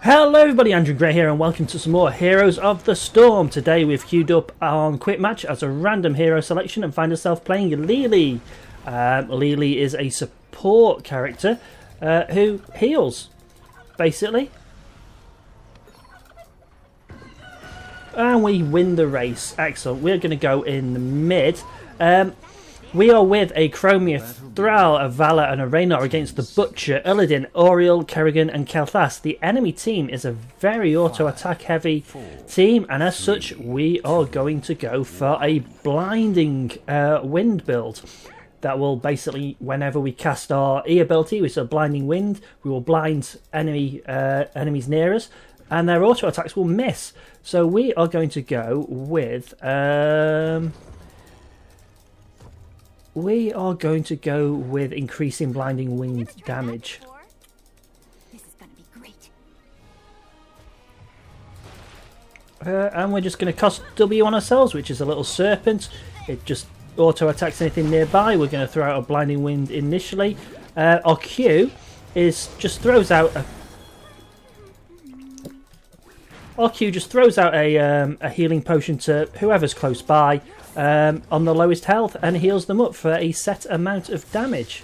Hello everybody, Andrew Gray here and welcome to some more Heroes of the Storm. Today we've queued up on Quick Match as a random hero selection and find ourselves playing LiLi. LiLi is a support character who heals, basically. And we win the race. Excellent. We're going to go in the mid. We are with a Chromia, Thrall, a Vala and a Raynor against the Butcher, Illidan, Oriel, Kerrigan and Kel'Thas. The enemy team is a very auto-attack heavy team, and as such we are going to go for a blinding wind build. That will basically, whenever we cast our E ability, which is a blinding wind, we will blind enemies near us, and their auto-attacks will miss. So we are going to go with... we are going to go with increasing blinding wind damage. This is going to be great. And we're just going to cost W on ourselves, which is a little serpent. It just auto attacks anything nearby. We're going to throw out a blinding wind initially. Our Q is just throws out a... Our Q just throws out a healing potion to whoever's close by. On the lowest health and heals them up for a set amount of damage.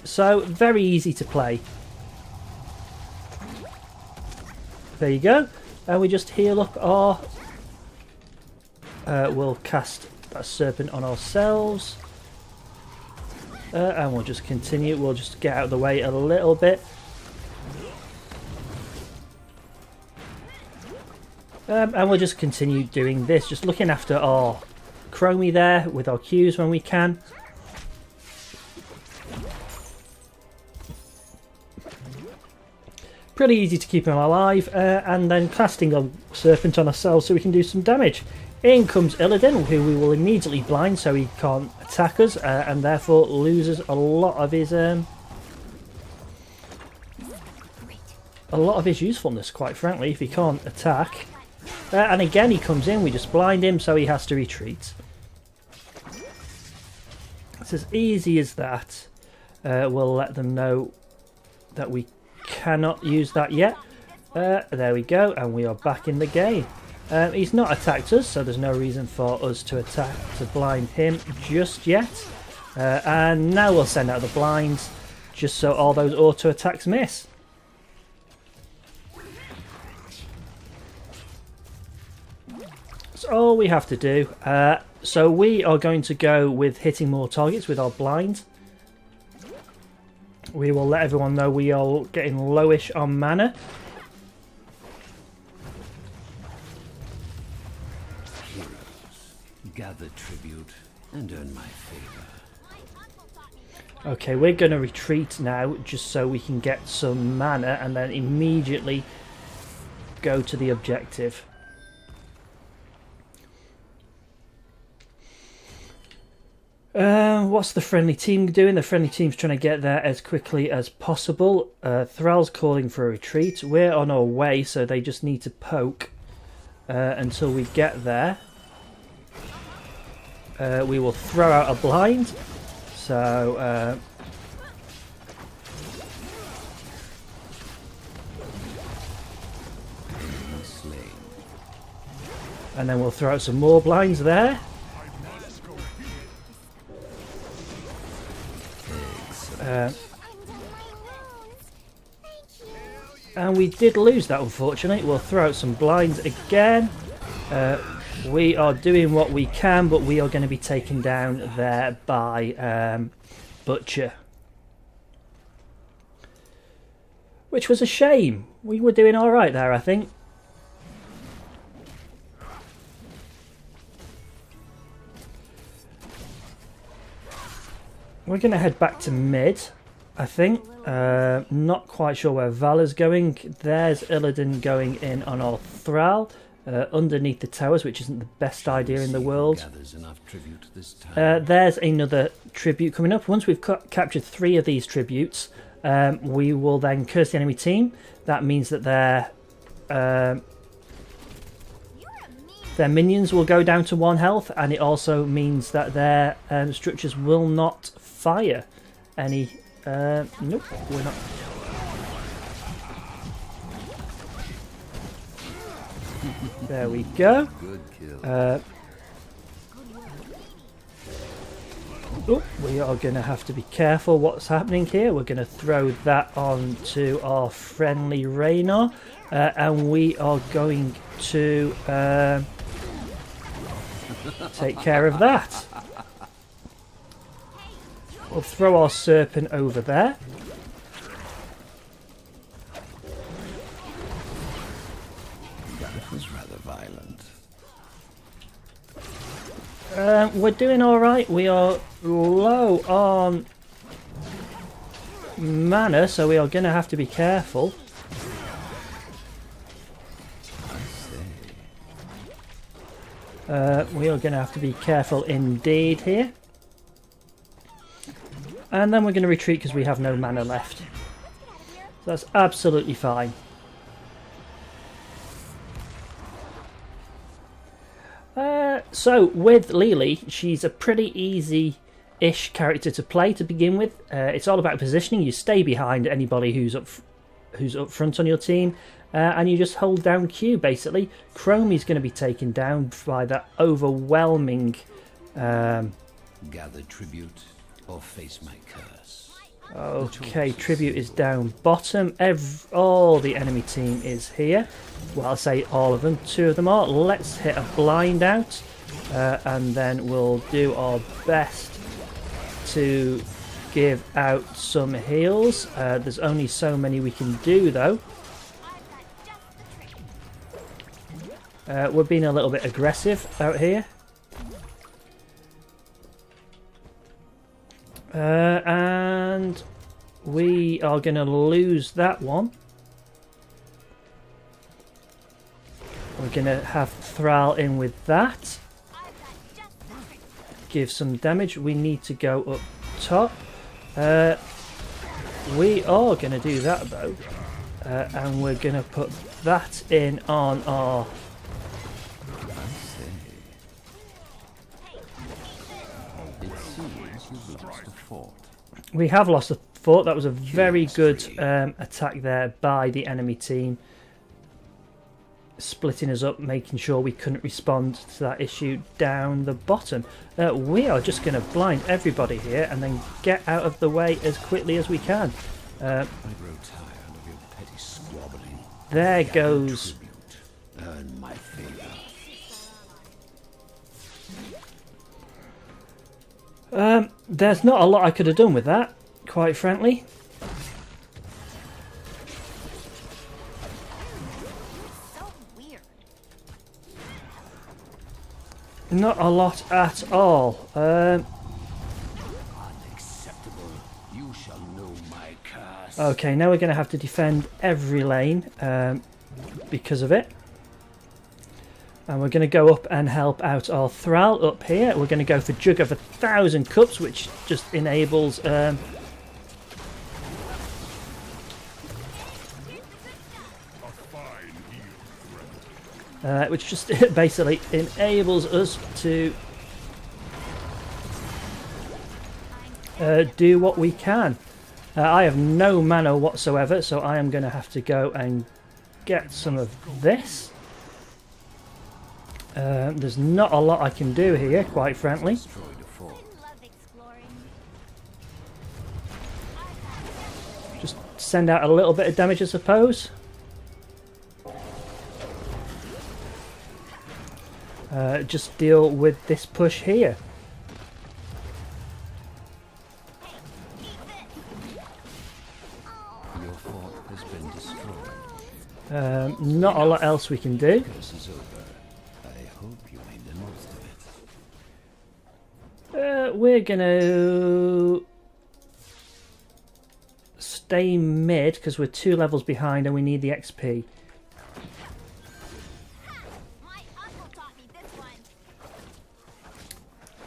So very easy to play. There you go. And we just heal up our... we'll cast that serpent on ourselves. And we'll just continue. We'll just get out of the way a little bit. And we'll just continue doing this, just looking after our Chromie there with our Qs when we can. Pretty easy to keep him alive, and then casting a serpent on ourselves so we can do some damage. In comes Illidan, who we will immediately blind so he can't attack us, and therefore loses a lot of his usefulness, quite frankly, if he can't attack. And again he comes in, we just blind him so he has to retreat. It's as easy as that. We'll let them know that we cannot use that yet. There we go, and we are back in the game. He's not attacked us, so there's no reason for us to blind him just yet. And now we'll send out the blinds just so all those auto attacks miss. That's all we have to do. So we are going to go with hitting more targets with our blind. We will let everyone know we are getting lowish on mana. Heroes, gather tribute and earn my favor. Okay, we're going to retreat now just so we can get some mana and then immediately go to the objective. What's the friendly team doing? The friendly team's trying to get there as quickly as possible. Thrall's calling for a retreat. We're on our way, so they just need to poke until we get there. We will throw out a blind. So... and then we'll throw out some more blinds there. And we did lose that, unfortunately. We'll throw out some blinds again. We are doing what we can, but we are going to be taken down there by Butcher. Which was a shame. We were doing alright there, I think. We're going to head back to mid, I think. Not quite sure where Vala's going. There's Illidan going in on our Thrall underneath the towers, which isn't the best idea in the world. There's another tribute coming up. Once we've captured 3 of these tributes, we will then curse the enemy team. That means that their minions will go down to 1 health, and it also means that their structures will not fire any... nope, we're not... There we go. Good kill. Oh, we are going to have to be careful what's happening here. We're going to throw that on to our friendly Raynor. And we are going to take care of that. We'll throw our Serpent over there. That was rather violent. We're doing alright. We are low on mana, so we are going to have to be careful. We are going to have to be careful indeed here. And then we're going to retreat because we have no mana left. So that's absolutely fine. So with LiLi, she's a pretty easy-ish character to play to begin with. It's all about positioning. You stay behind anybody who's up front on your team, and you just hold down Q basically. Chromie's going to be taken down by that overwhelming. Gather tribute or face my curse. Okay, tribute is down bottom. All the enemy team is here. Well, I'll say all of them. 2 of them are. Let's hit a blind out, and then we'll do our best to give out some heals. There's only so many we can do, though. We're being a little bit aggressive out here. And we are going to lose that one. We're going to have Thrall in with that. Give some damage. We need to go up top. We are going to do that though. And we're going to put that in on our... We have lost a fort. That was a very good attack there by the enemy team. Splitting us up, making sure we couldn't respond to that issue down the bottom. We are just going to blind everybody here and then get out of the way as quickly as we can. I grow tired of your petty squabbling. There goes... Earn my favor. There's not a lot I could have done with that, quite frankly. So weird. Not a lot at all. Unacceptable. You shall know my curse. Okay, now we're going to have to defend every lane because of it. And we're going to go up and help out our Thrall up here. We're going to go for Jug of 1,000 Cups, which just enables... which just basically enables us to do what we can. I have no mana whatsoever, so I am going to have to go and get some of this. There's not a lot I can do here, quite frankly. Just send out a little bit of damage, I suppose. Just deal with this push here. Your fort has been destroyed. Not a lot else we can do. Curse is over. I hope you made the most of it. We're gonna stay mid because we're 2 levels behind and we need the XP. My uncle taught me this one.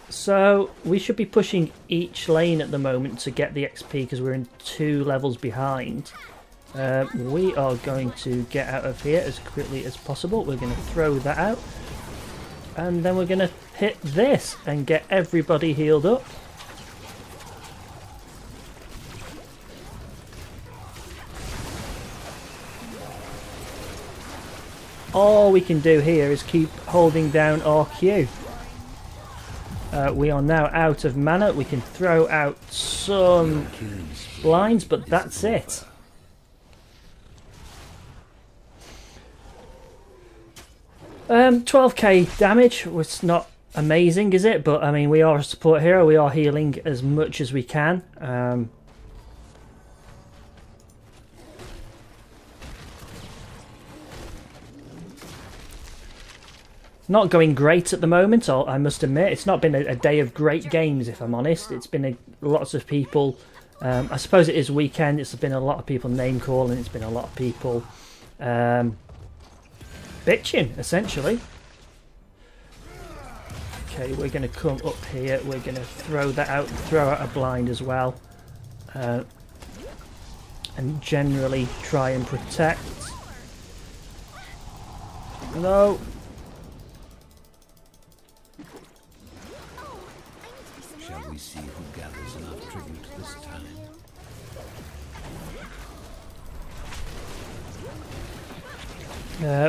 So we should be pushing each lane at the moment to get the XP because we're in 2 levels behind. We are going to get out of here as quickly as possible. We're going to throw that out. And then we're going to hit this and get everybody healed up. all we can do here is keep holding down our Q. We are now out of mana. We can throw out some blinds, but that's it. Um, 12k damage was not amazing, is it? But I mean, we are a support hero. We are healing as much as we can. Not going great at the moment, I must admit. It's not been a day of great games, if I'm honest. It's been lots of people. I suppose it is weekend. It's been a lot of people name calling. It's been a lot of people bitching, essentially. Okay, we're going to come up here. We're going to throw that out. Throw out a blind as well, and generally try and protect. No. Shall we see who gathers enough tribute this time?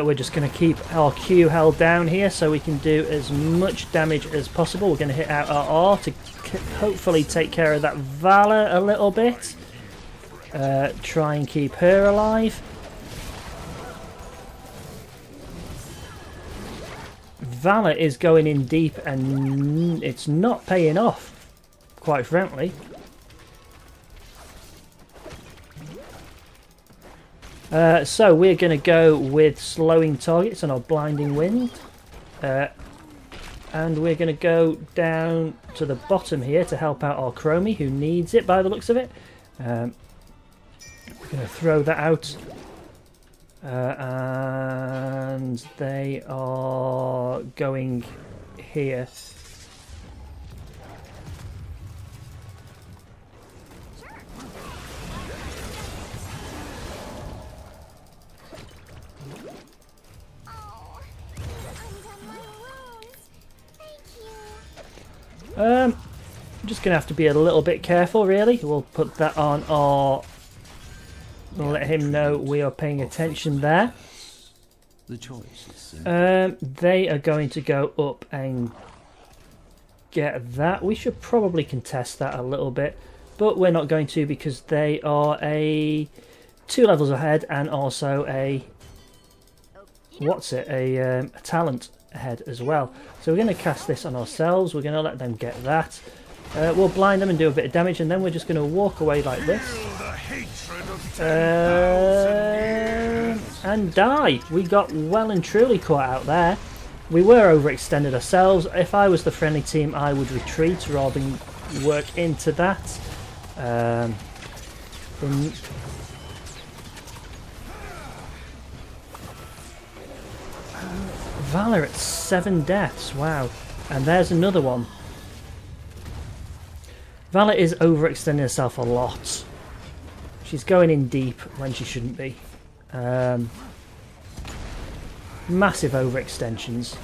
We're just going to keep our Q held down here so we can do as much damage as possible. We're going to hit out our R to hopefully take care of that Valor a little bit. Try and keep her alive. Valor is going in deep and it's not paying off, quite frankly. So we're going to go with slowing targets on our blinding wind. And we're going to go down to the bottom here to help out our Chromie, who needs it by the looks of it. We're going to throw that out. And they are going here. I'm just going to have to be a little bit careful, really. We'll put that on our... We'll let him know we are paying attention there. The choice is simple. They are going to go up and get that. We should probably contest that a little bit, but we're not going to because they are 2 levels ahead and also a talent ahead as well. So we're going to cast this on ourselves. We're going to let them get that. We'll blind them and do a bit of damage, and then we're just going to walk away like this. And die. We got well and truly caught out there. We were overextended ourselves. If I was the friendly team, I would retreat rather than work into that. Valor at 7 deaths. Wow. And there's another one. Valor is overextending herself a lot. She's going in deep when she shouldn't be. Massive overextensions.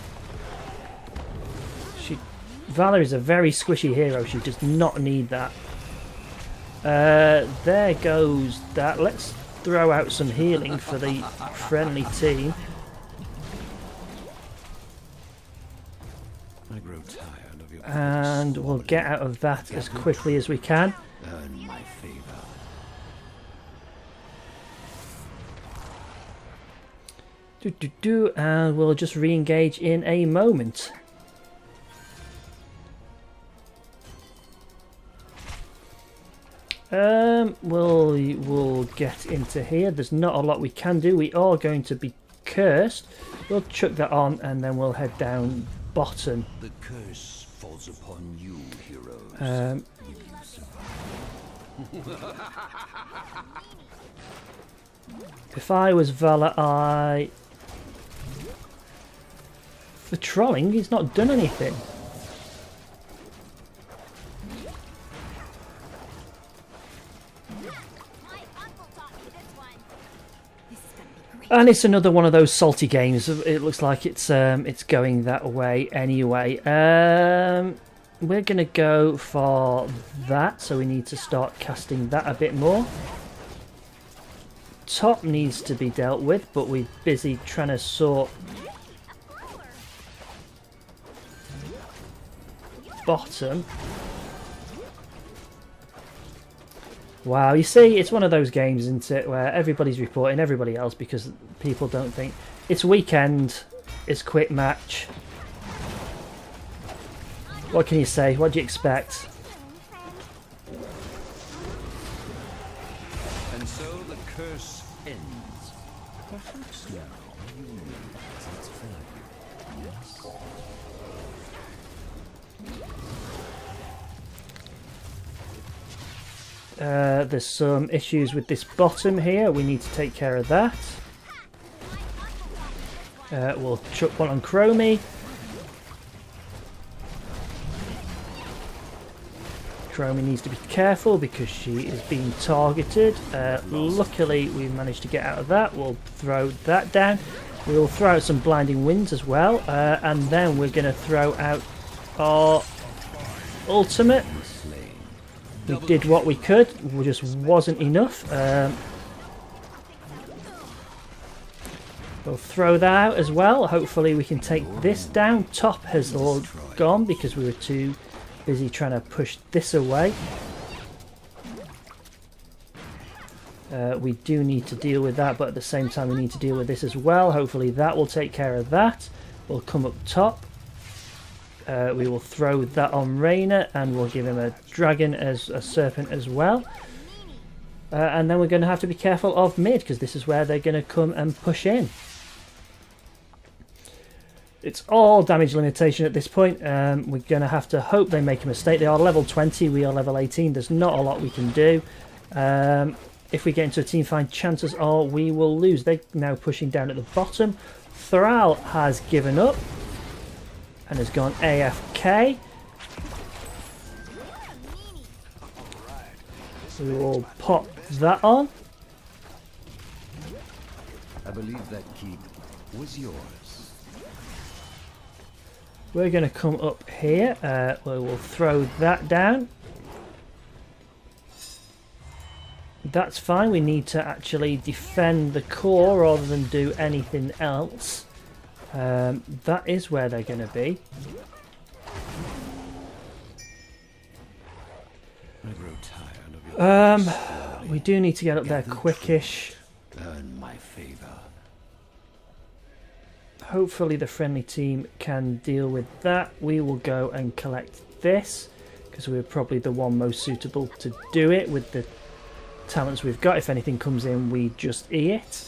Valor is a very squishy hero. She does not need that. There goes that. Let's throw out some healing for the friendly team. I grow tired of your And we'll get out of that as quickly as we can. earn my favor. And we'll just re-engage in a moment. We'll get into here. There's not a lot we can do. We are going to be cursed. We'll chuck that on and then we'll head down bottom. The curse falls upon you, heroes. If I was Valor, for trolling, he's not done anything. And it's another one of those salty games. It looks like it's going that way anyway. We're going to go for that, so we need to start casting that a bit more. top needs to be dealt with, but we're busy trying to sort bottom. Wow, you see, it's one of those games, isn't it, where everybody's reporting everybody else because people don't think it's weekend, it's quick match. What can you say? What do you expect? And so the curse ends. Perhaps now you realize its value. Yes. There's some issues with this bottom here. We need to take care of that. We'll chuck one on Chromie. Chromie needs to be careful because she is being targeted. Luckily, we managed to get out of that. We'll throw that down. We'll throw out some blinding winds as well. And then we're going to throw out our ultimate. We did what we could. It just wasn't enough. We'll throw that out as well. Hopefully we can take this down. Top has all gone because we were too busy trying to push this away. We do need to deal with that, but at the same time we need to deal with this as well. Hopefully that will take care of that. We'll come up top. We will throw that on Rainer and we'll give him a dragon as a serpent as well. And then we're going to have to be careful of mid because this is where they're going to come and push in. It's all damage limitation at this point. We're going to have to hope they make a mistake. They are level 20, we are level 18. There's not a lot we can do. If we get into a team fight, chances are we will lose. They're now pushing down at the bottom. Thrall has given up and has gone AFK. We will pop that on. I believe that keep was yours. We're going to come up here. We will throw that down. That's fine. We need to actually defend the core rather than do anything else. That is where they're going to be. I grow tired of your We do need to get up there quickish. earn my favor. Hopefully the friendly team can deal with that. We will go and collect this because we're probably the one most suitable to do it with the talents we've got. If anything comes in, we just eat it.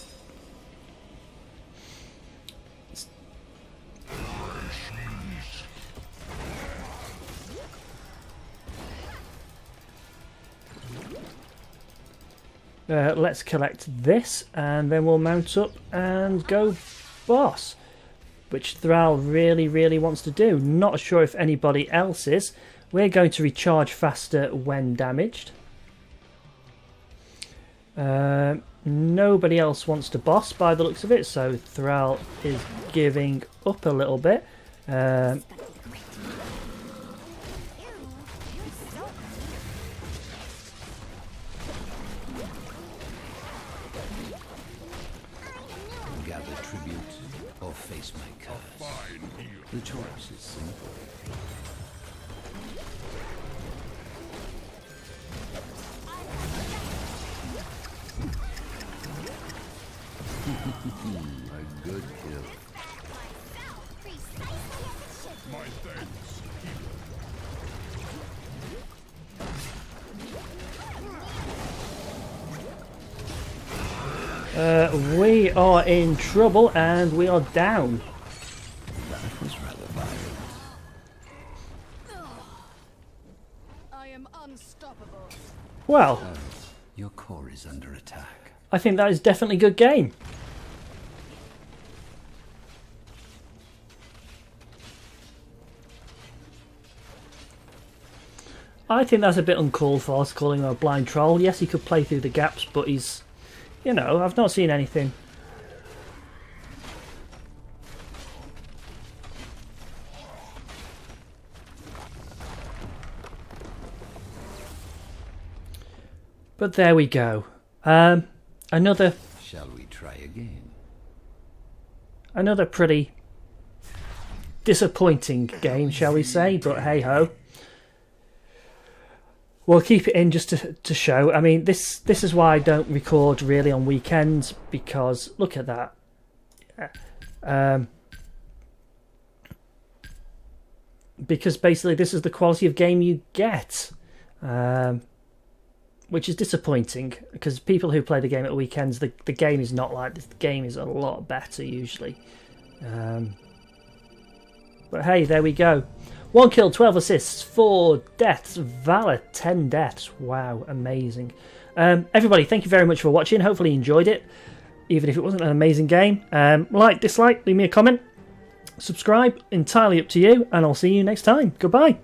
Let's collect this and then we'll mount up and go boss, which Thrall really wants to do. Not sure if anybody else is. We're going to recharge faster when damaged. Nobody else wants to boss by the looks of it, so Thrall is giving up a little bit. Gather tribute or face my curse. The choice is simple. A good kill. My thanks. We are in trouble and we are down. That was rather violent. I am unstoppable. Well, Your core is under attack. I think that is definitely a good game. I think that's a bit uncalled for, calling him a blind troll. Yes, he could play through the gaps, but he's, you know, I've not seen anything. But there we go. Another Shall we try again? Another pretty disappointing game, shall we say, but hey ho. We'll keep it in just to show. I mean, this is why I don't record really on weekends, because look at that. Because basically this is the quality of game you get, which is disappointing, because people who play the game at weekends, the game is not like this. The game is a lot better usually. But hey, there we go. 1 kill, 12 assists, 4 deaths, Valor 10 deaths. Wow, amazing. Everybody, thank you very much for watching. Hopefully you enjoyed it, even if it wasn't an amazing game. Like, dislike, leave me a comment. Subscribe, entirely up to you, and I'll see you next time. Goodbye.